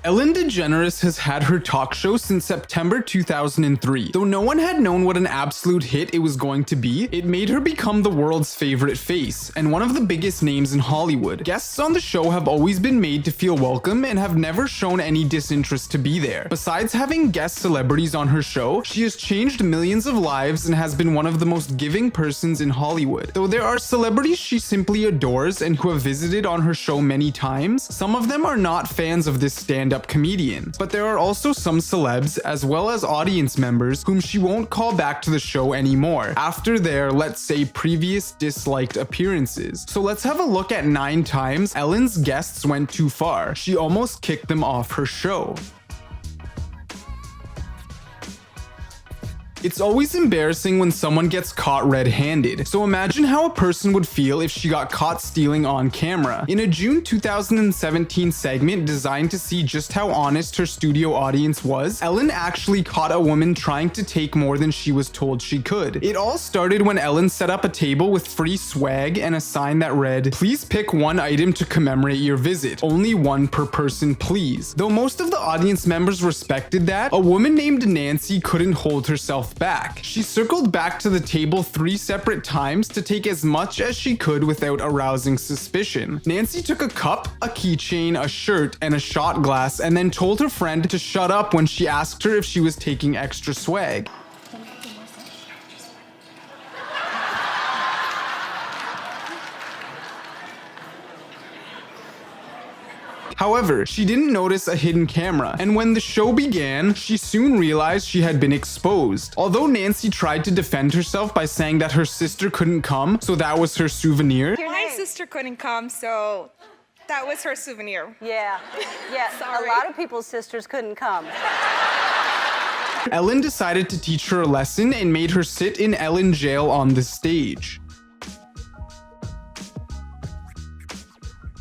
Ellen DeGeneres has had her talk show since September 2003. Though no one had known what an absolute hit it was going to be, it made her become the world's favorite face, and one of the biggest names in Hollywood. Guests on the show have always been made to feel welcome and have never shown any disinterest to be there. Besides having guest celebrities on her show, she has changed millions of lives and has been one of the most giving persons in Hollywood. Though there are celebrities she simply adores and who have visited on her show many times, some of them are not fans of this stand-up comedian. But there are also some celebs, as well as audience members, whom she won't call back to the show anymore, after their, let's say, previous disliked appearances. So let's have a look at 9 times Ellen's guests went too far. She almost kicked them off her show. It's always embarrassing when someone gets caught red-handed, so imagine how a person would feel if she got caught stealing on camera. In a June 2017 segment designed to see just how honest her studio audience was, Ellen actually caught a woman trying to take more than she was told she could. It all started when Ellen set up a table with free swag and a sign that read, "Please pick one item to commemorate your visit. Only one per person, please." Though most of the audience members respected that, a woman named Nancy couldn't hold herself back. She circled back to the table 3 separate times to take as much as she could without arousing suspicion. Nancy took a cup, a keychain, a shirt, and a shot glass, and then told her friend to shut up when she asked her if she was taking extra swag. However, she didn't notice a hidden camera, and when the show began, she soon realized she had been exposed. Although Nancy tried to defend herself by saying that her sister couldn't come, so that was her souvenir. My sister couldn't come, so that was her souvenir. Yeah, Sorry. a lot of people's sisters couldn't come. Ellen decided to teach her a lesson and made her sit in Ellen jail on the stage.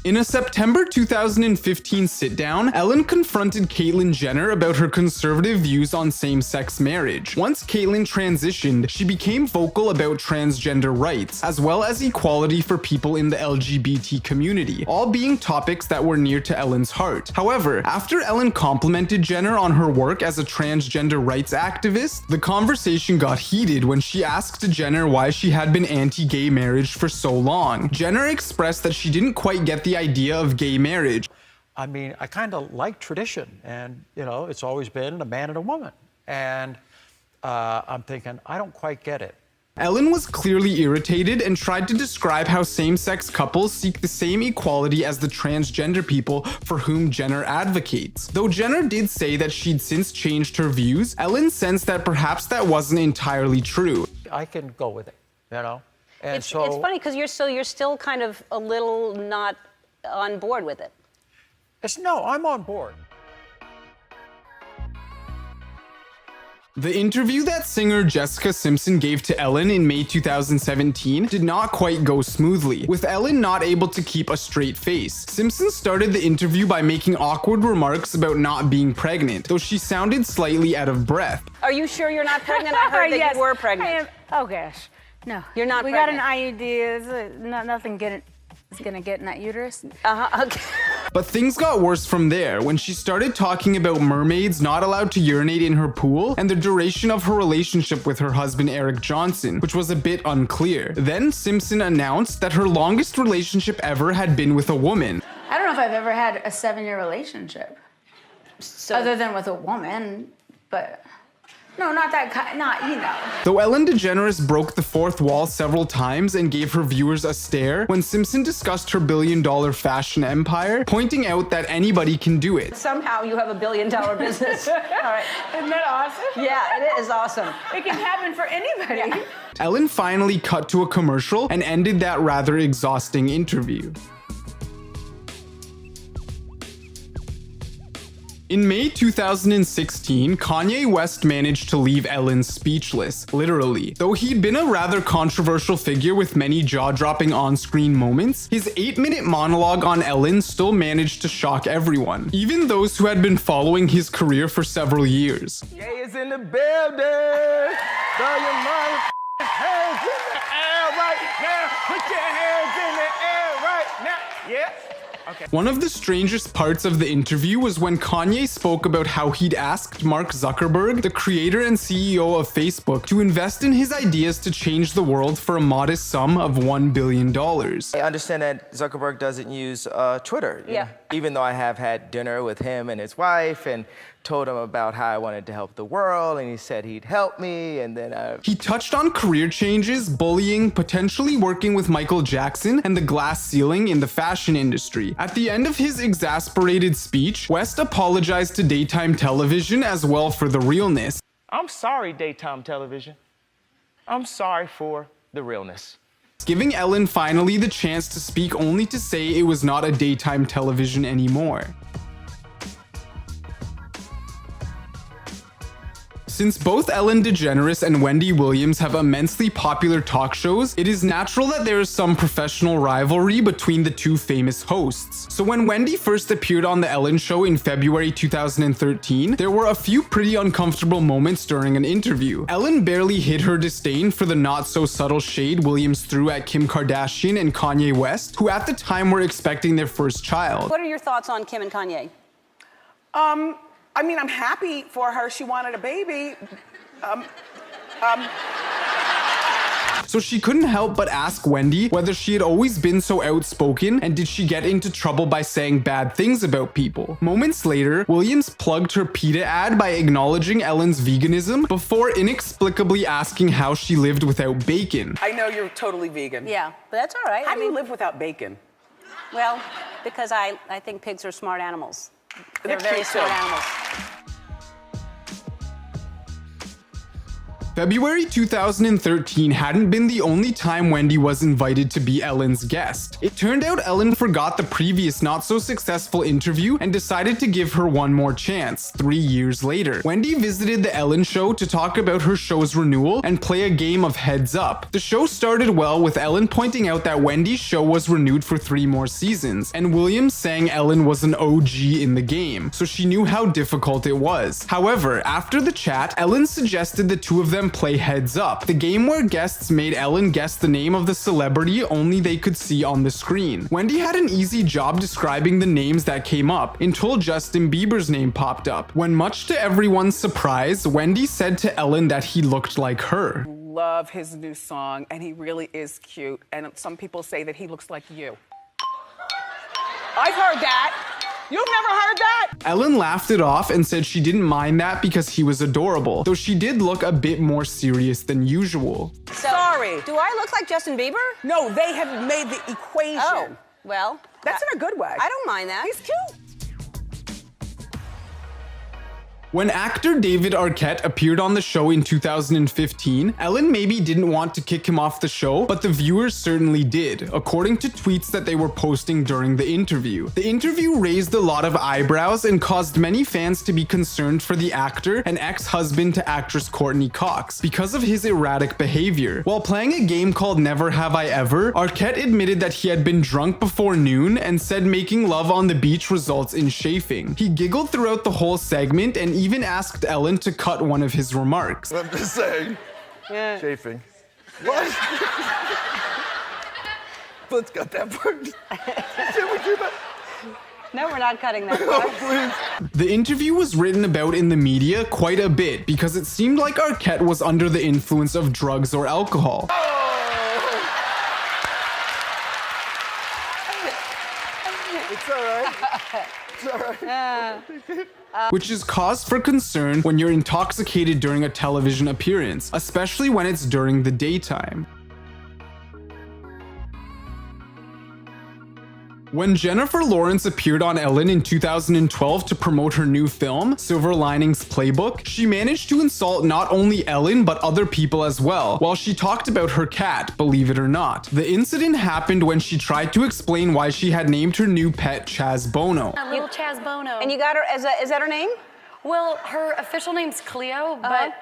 In a September 2015 sit-down, Ellen confronted Caitlyn Jenner about her conservative views on same-sex marriage. Once Caitlyn transitioned, she became vocal about transgender rights, as well as equality for people in the LGBT community, all being topics that were near to Ellen's heart. However, after Ellen complimented Jenner on her work as a transgender rights activist, the conversation got heated when she asked Jenner why she had been anti-gay marriage for so long. Jenner expressed that she didn't quite get the idea of gay marriage. I mean, I kind of like tradition, and it's always been a man and a woman. And I'm thinking, I don't quite get it. Ellen was clearly irritated and tried to describe how same-sex couples seek the same equality as the transgender people for whom Jenner advocates. Though Jenner did say that she'd since changed her views, Ellen sensed that perhaps that wasn't entirely true. I can go with it, And It's funny because you're still kind of a little not on board with it. No, I'm on board. The interview that singer Jessica Simpson gave to Ellen in May 2017 did not quite go smoothly, with Ellen not able to keep a straight face. Simpson started the interview by making awkward remarks about not being pregnant, though she sounded slightly out of breath. Are you sure you're not pregnant? I heard that Yes, you were I pregnant. am. Oh gosh, no. You're not We pregnant. got an IUD. Nothing is gonna get in that uterus. Okay. But things got worse from there when she started talking about mermaids not allowed to urinate in her pool and the duration of her relationship with her husband Eric Johnson, which was a bit unclear. Then Simpson announced that her longest relationship ever had been with a woman. I don't know if I've ever had a 7-year relationship, So, other than with a woman, but no, not that kind. Though Ellen DeGeneres broke the fourth wall several times and gave her viewers a stare when Simpson discussed her billion-dollar fashion empire, pointing out that anybody can do it. somehow you have a $1 billion business. All right. Isn't that awesome? Yeah, it is awesome. It can happen for anybody. Yeah. Ellen finally cut to a commercial and ended that rather exhausting interview. In May 2016, Kanye West managed to leave Ellen speechless, literally. Though he'd been a rather controversial figure with many jaw-dropping on-screen moments, his 8-minute monologue on Ellen still managed to shock everyone, even those who had been following his career for several years. Jay is in the building. Throw your motherfucking hands in the air right now. Put your hands in the air right now. Yeah. One of the strangest parts of the interview was when Kanye spoke about how he'd asked Mark Zuckerberg, the creator and CEO of Facebook, to invest in his ideas to change the world for a modest sum of $1 billion. I understand that Zuckerberg doesn't use Twitter. Yeah. Even though I have had dinner with him and his wife and told him about how I wanted to help the world, and he said he'd help me, and then He touched on career changes, bullying, potentially working with Michael Jackson, and the glass ceiling in the fashion industry. At the end of his exasperated speech, West apologized to daytime television as well for the realness. I'm sorry, daytime television. I'm sorry for the realness. Giving Ellen finally the chance to speak only to say it was not a daytime television anymore. Since both Ellen DeGeneres and Wendy Williams have immensely popular talk shows, it is natural that there is some professional rivalry between the two famous hosts. So when Wendy first appeared on The Ellen Show in February 2013, there were a few pretty uncomfortable moments during an interview. Ellen barely hid her disdain for the not-so-subtle shade Williams threw at Kim Kardashian and Kanye West, who at the time were expecting their first child. What are your thoughts on Kim and Kanye? I mean, I'm happy for her. She wanted a baby. So she couldn't help but ask Wendy whether she had always been so outspoken, and did she get into trouble by saying bad things about people. Moments later, Williams plugged her PETA ad by acknowledging Ellen's veganism before inexplicably asking how she lived without bacon. I know you're totally vegan. Yeah, but that's all right. How do you live without bacon? Well, because I think pigs are smart animals. They're very cute, smart too. animals. February 2013 hadn't been the only time Wendy was invited to be Ellen's guest. It turned out Ellen forgot the previous not-so-successful interview and decided to give her one more chance, 3 years later. Wendy visited The Ellen Show to talk about her show's renewal and play a game of Heads Up. The show started well, with Ellen pointing out that Wendy's show was renewed for 3 more seasons, and Williams saying Ellen was an OG in the game, so she knew how difficult it was. However, after the chat, Ellen suggested the two of them play Heads Up, the game where guests made Ellen guess the name of the celebrity only they could see on the screen. Wendy had an easy job describing the names that came up until Justin Bieber's name popped up, when much to everyone's surprise, Wendy said to Ellen that he looked like her. Love his new song, and he really is cute. And some people say that he looks like you. I've heard that. You've never heard that? Ellen laughed it off and said she didn't mind that because he was adorable, though she did look a bit more serious than usual. So, Sorry. Do I look like Justin Bieber? No, they have made the equation. Oh, well. That's in a good way. I don't mind that. He's cute. When actor David Arquette appeared on the show in 2015, Ellen maybe didn't want to kick him off the show, but the viewers certainly did, according to tweets that they were posting during the interview. The interview raised a lot of eyebrows and caused many fans to be concerned for the actor and ex-husband to actress Courtney Cox because of his erratic behavior. While playing a game called Never Have I Ever, Arquette admitted that he had been drunk before noon and said making love on the beach results in chafing. He giggled throughout the whole segment and even asked Ellen to cut one of his remarks. I'm just saying. Yeah. Chafing. What? Let's cut that part. Can we do that? No, we're not cutting that Oh, part. please. The interview was written about in the media quite a bit because it seemed like Arquette was under the influence of drugs or alcohol. It's all right. It's all right. Which is cause for concern when you're intoxicated during a television appearance, especially when it's during the daytime. When Jennifer Lawrence appeared on Ellen in 2012 to promote her new film, Silver Linings Playbook, she managed to insult not only Ellen but other people as well, while she talked about her cat, believe it or not. The incident happened when she tried to explain why she had named her new pet Chaz Bono. Little Chaz Bono. And you got her, is that her name? Well, her official name's Cleo, but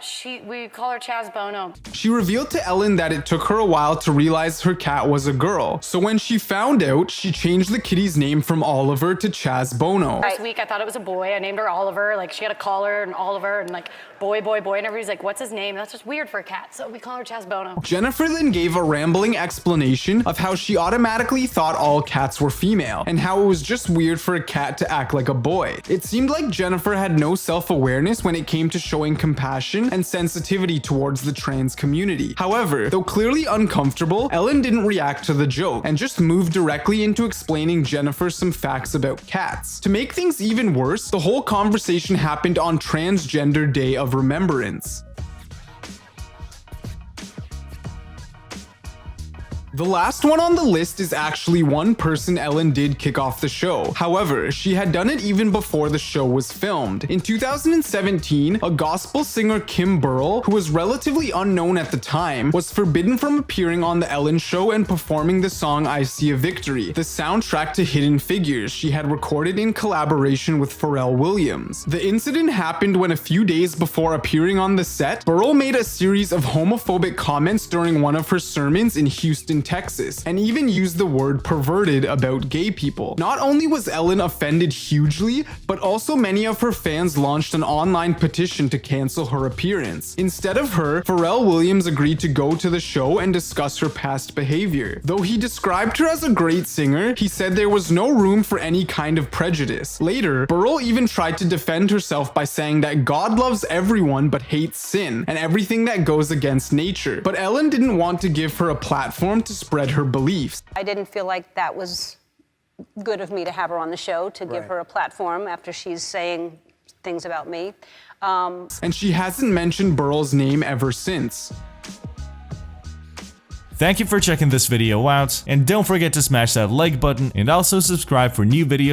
we call her Chaz Bono. She revealed to Ellen that it took her a while to realize her cat was a girl. So when she found out, she changed the kitty's name from Oliver to Chaz Bono. First week, I thought it was a boy. I named her Oliver. Like, she had a collar and Oliver and like boy, boy, boy. And everybody's like, what's his name? That's just weird for a cat. So we call her Chaz Bono. Jennifer then gave a rambling explanation of how she automatically thought all cats were female and how it was just weird for a cat to act like a boy. It seemed like Jennifer had no self-awareness when it came to showing compassion and sensitivity towards the trans community. However, though clearly uncomfortable, Ellen didn't react to the joke and just moved directly into explaining Jennifer some facts about cats. To make things even worse, the whole conversation happened on Transgender Day of Remembrance. The last one on the list is actually one person Ellen did kick off the show. However, she had done it even before the show was filmed. In 2017, a gospel singer, Kim Burrell, who was relatively unknown at the time, was forbidden from appearing on The Ellen Show and performing the song I See a Victory, the soundtrack to Hidden Figures she had recorded in collaboration with Pharrell Williams. The incident happened when a few days before appearing on the set, Burrell made a series of homophobic comments during one of her sermons in Houston, Texas, and even used the word perverted about gay people. Not only was Ellen offended hugely, but also many of her fans launched an online petition to cancel her appearance. Instead of her, Pharrell Williams agreed to go to the show and discuss her past behavior. Though he described her as a great singer, he said there was no room for any kind of prejudice. Later, Burrell even tried to defend herself by saying that God loves everyone but hates sin and everything that goes against nature. But Ellen didn't want to give her a platform to spread her beliefs. I didn't feel like that was good of me to have her on the show, to give her a platform after she's saying things about me. And she hasn't mentioned Burrell's name ever since. Thank you for checking this video out, and don't forget to smash that like button and also subscribe for new videos.